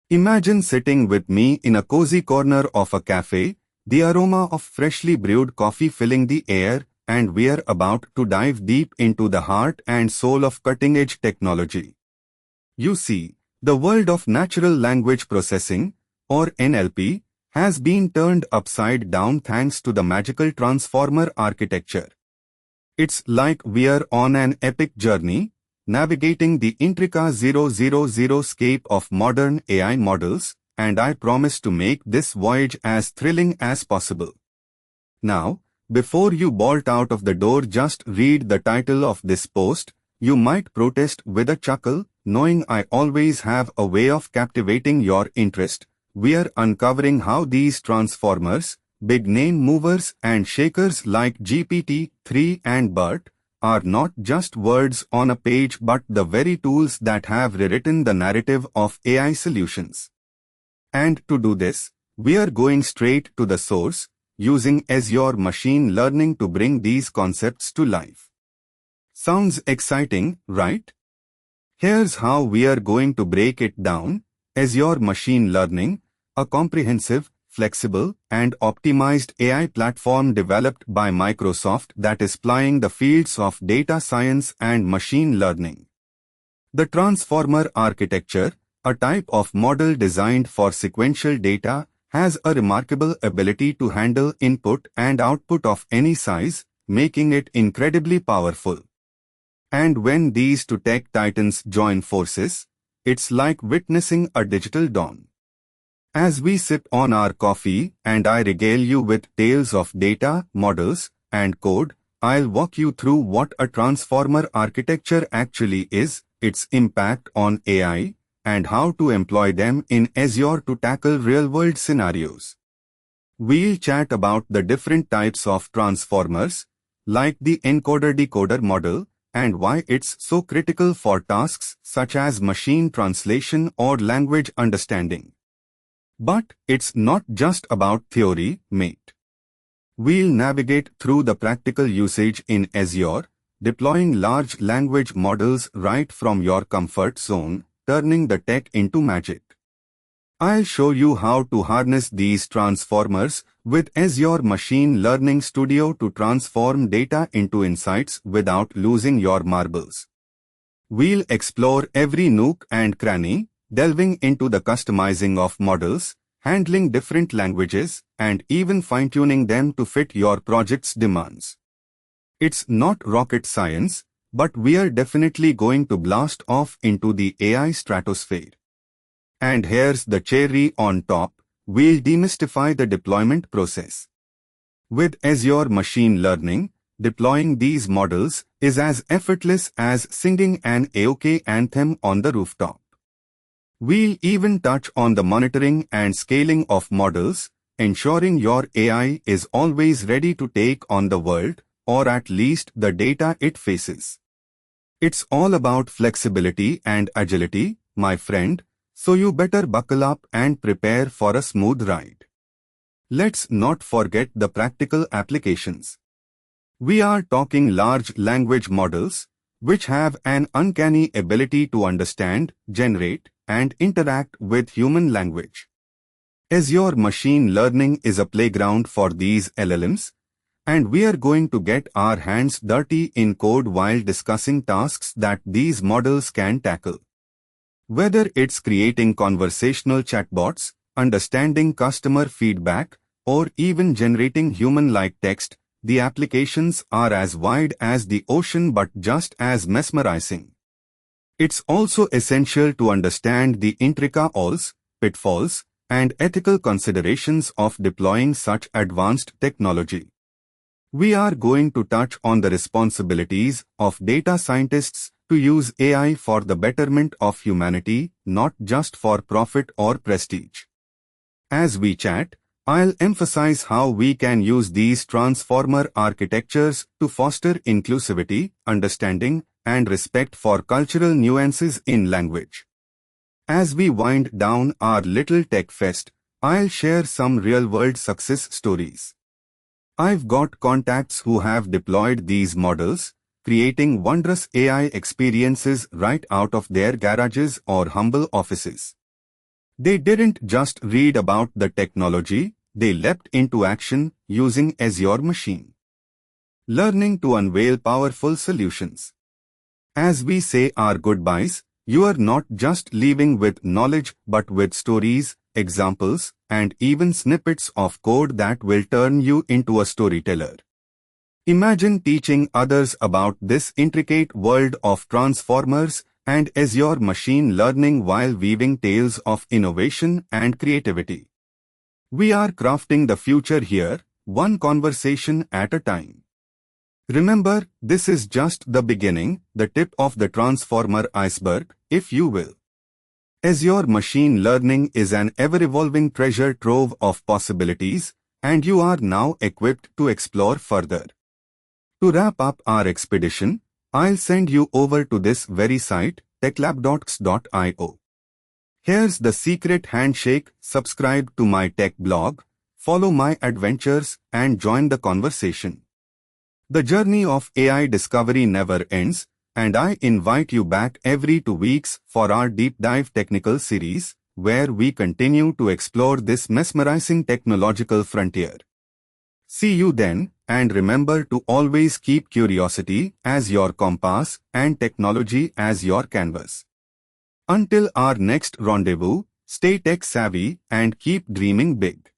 Imagine sitting with me in a cozy corner of a cafe, the aroma of freshly brewed coffee filling the air, and we're about to dive deep into the heart and soul of cutting-edge technology. You see, the world of natural language processing, or NLP, has been turned upside down thanks to the magical transformer architecture. It's like we're on an epic journey, navigating the intricate 000 scape of modern AI models, and I promise to make this voyage as thrilling as possible. Now, before you bolt out of the door, just read the title of this post. You might protest with a chuckle, knowing I always have a way of captivating your interest. We're uncovering how these transformers, big name movers and shakers like GPT-3 and BERT, are not just words on a page but the very tools that have rewritten the narrative of AI solutions. And to do this, we are going straight to the source, using Azure machine learning to bring these concepts to life. Sounds exciting, right? Here's how we are going to break it down. Azure machine learning, a comprehensive, flexible, and optimized AI platform developed by Microsoft that is applying the fields of data science and machine learning. The transformer architecture, a type of model designed for sequential data, has a remarkable ability to handle input and output of any size, making it incredibly powerful. And when these two tech titans join forces, it's like witnessing a digital dawn. As we sip on our coffee and I regale you with tales of data, models, and code, I'll walk you through what a transformer architecture actually is, its impact on AI, and how to employ them in Azure to tackle real-world scenarios. We'll chat about the different types of transformers, like the encoder-decoder model, and why it's so critical for tasks such as machine translation or language understanding. But it's not just about theory, mate. We'll navigate through the practical usage in Azure, deploying large language models right from your comfort zone, turning the tech into magic. I'll show you how to harness these transformers with Azure Machine Learning Studio to transform data into insights without losing your marbles. We'll explore every nook and cranny, delving into the customizing of models, handling different languages, and even fine-tuning them to fit your project's demands. It's not rocket science, but we're definitely going to blast off into the AI stratosphere. And here's the cherry on top, we'll demystify the deployment process. With Azure Machine Learning, deploying these models is as effortless as singing an AOK anthem on the rooftop. We'll even touch on the monitoring and scaling of models, ensuring your AI is always ready to take on the world, or at least the data it faces. It's all about flexibility and agility, my friend, so you better buckle up and prepare for a smooth ride. Let's not forget the practical applications. We are talking large language models, which have an uncanny ability to understand, generate, and interact with human language. Azure Machine Learning is a playground for these LLMs, and we are going to get our hands dirty in code while discussing tasks that these models can tackle. Whether it's creating conversational chatbots, understanding customer feedback, or even generating human-like text, the applications are as wide as the ocean but just as mesmerizing. It's also essential to understand the intricacies, pitfalls, and ethical considerations of deploying such advanced technology. We are going to touch on the responsibilities of data scientists to use AI for the betterment of humanity, not just for profit or prestige. As we chat, I'll emphasize how we can use these transformer architectures to foster inclusivity, understanding, and respect for cultural nuances in language. As we wind down our little tech fest, I'll share some real-world success stories. I've got contacts who have deployed these models, creating wondrous AI experiences right out of their garages or humble offices. They didn't just read about the technology, they leapt into action using Azure Machine Learning to unveil powerful solutions. As we say our goodbyes, you are not just leaving with knowledge but with stories, examples, and even snippets of code that will turn you into a storyteller. Imagine teaching others about this intricate world of transformers and Azure machine learning while weaving tales of innovation and creativity. We are crafting the future here, one conversation at a time. Remember, this is just the beginning, the tip of the transformer iceberg, if you will. Azure machine learning is an ever-evolving treasure trove of possibilities, and you are now equipped to explore further. To wrap up our expedition, I'll send you over to this very site, techlab.x.io. Here's the secret handshake: subscribe to my tech blog, follow my adventures, and join the conversation. The journey of AI discovery never ends, and I invite you back every 2 weeks for our deep dive technical series, where we continue to explore this mesmerizing technological frontier. See you then, and remember to always keep curiosity as your compass and technology as your canvas. Until our next rendezvous, stay tech savvy and keep dreaming big.